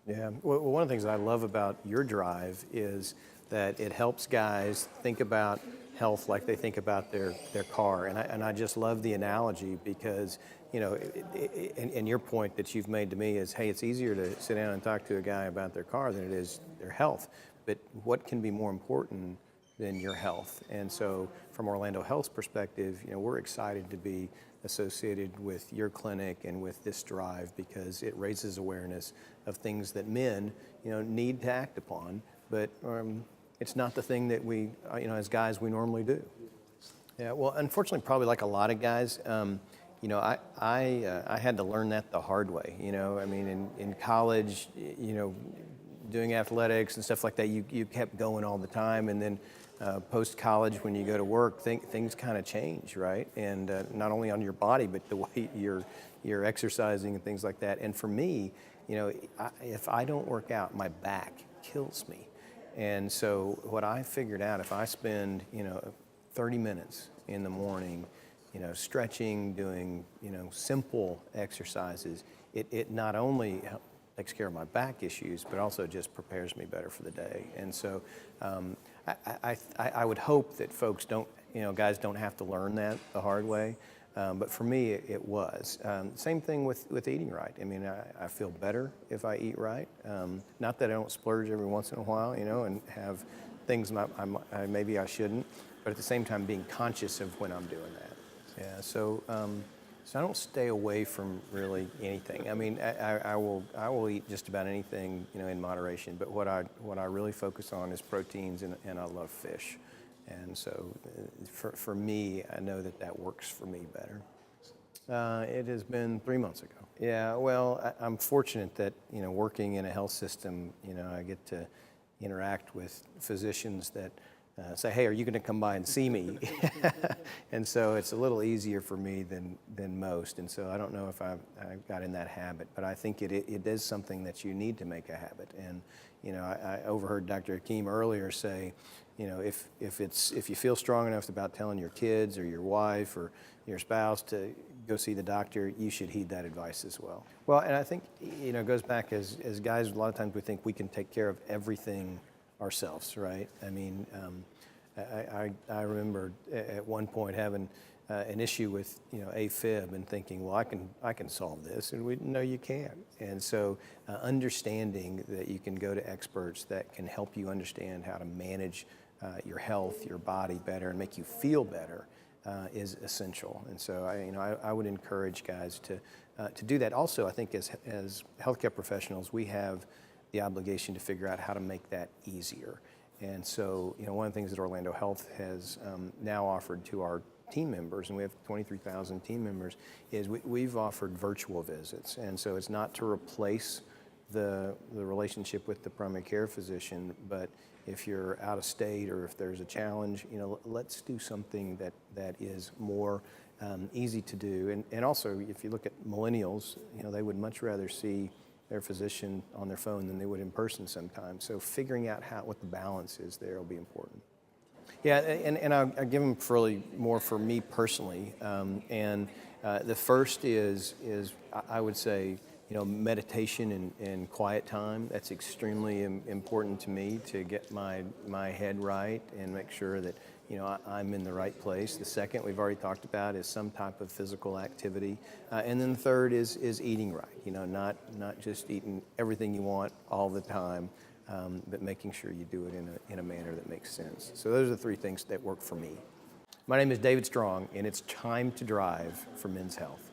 Yeah, well, one of the things I love about your drive is that it helps guys think about health like they think about their car. And I just love the analogy because, and your point that you've made to me is, hey, it's easier to sit down and talk to a guy about their car than it is their health. But what can be more important than your health? And so from Orlando Health's perspective, we're excited to be associated with your clinic and with this drive because it raises awareness of things that men, need to act upon, but it's not the thing that we, as guys, we normally do. Yeah, well, unfortunately, probably like a lot of guys, I had to learn that the hard way. I mean, in college, doing athletics and stuff like that, you kept going all the time, and then post-college, when you go to work, things kind of change, right? And not only on your body, but the way you're exercising and things like that. And for me, if I don't work out, my back kills me. And so what I figured out, if I spend, 30 minutes in the morning, stretching, doing, simple exercises, it not only takes care of my back issues, but also just prepares me better for the day. And so I would hope that folks don't, guys don't have to learn that the hard way. But for me, it was. Same thing with eating right. I mean, I feel better if I eat right. Not that I don't splurge every once in a while, and have things maybe I shouldn't, but at the same time being conscious of when I'm doing that. Yeah, so I don't stay away from really anything. I mean, I will eat just about anything, in moderation, but what I really focus on is proteins, and I love fish. And so for me, I know that works for me better. It has been 3 months ago. Yeah, well, I'm fortunate that, working in a health system, I get to interact with physicians that say, hey, are you going to come by and see me? And so it's a little easier for me than most. And so I don't know if I got in that habit, but I think it is something that you need to make a habit. And, I overheard Dr. Hakeem earlier say, if you feel strong enough about telling your kids or your wife or your spouse to go see the doctor, you should heed that advice as well. Well, and I think, it goes back as guys, a lot of times we think we can take care of everything ourselves, right? I mean, I remember at one point having an issue with AFib and thinking, well, I can solve this, and we know you can't. And so understanding that you can go to experts that can help you understand how to manage your health, your body better, and make you feel better is essential. And so I would encourage guys to do that. Also, I think as healthcare professionals, we have the obligation to figure out how to make that easier. And so, one of the things that Orlando Health has now offered to our team members, and we have 23,000 team members, is we've offered virtual visits. And so it's not to replace the relationship with the primary care physician, but if you're out of state or if there's a challenge, let's do something that is more easy to do. And also, if you look at millennials, they would much rather see their physician on their phone than they would in person sometimes. So figuring out what the balance is there will be important. Yeah, and I'll give them really more for me personally. The first is I would say, meditation and quiet time. That's extremely important to me to get my head right and make sure that I'm in the right place. The second we've already talked about is some type of physical activity, and then the third is eating right. Not just eating everything you want all the time, but making sure you do it in a manner that makes sense. So those are the three things that work for me. My name is David Strong, and it's time to drive for men's health.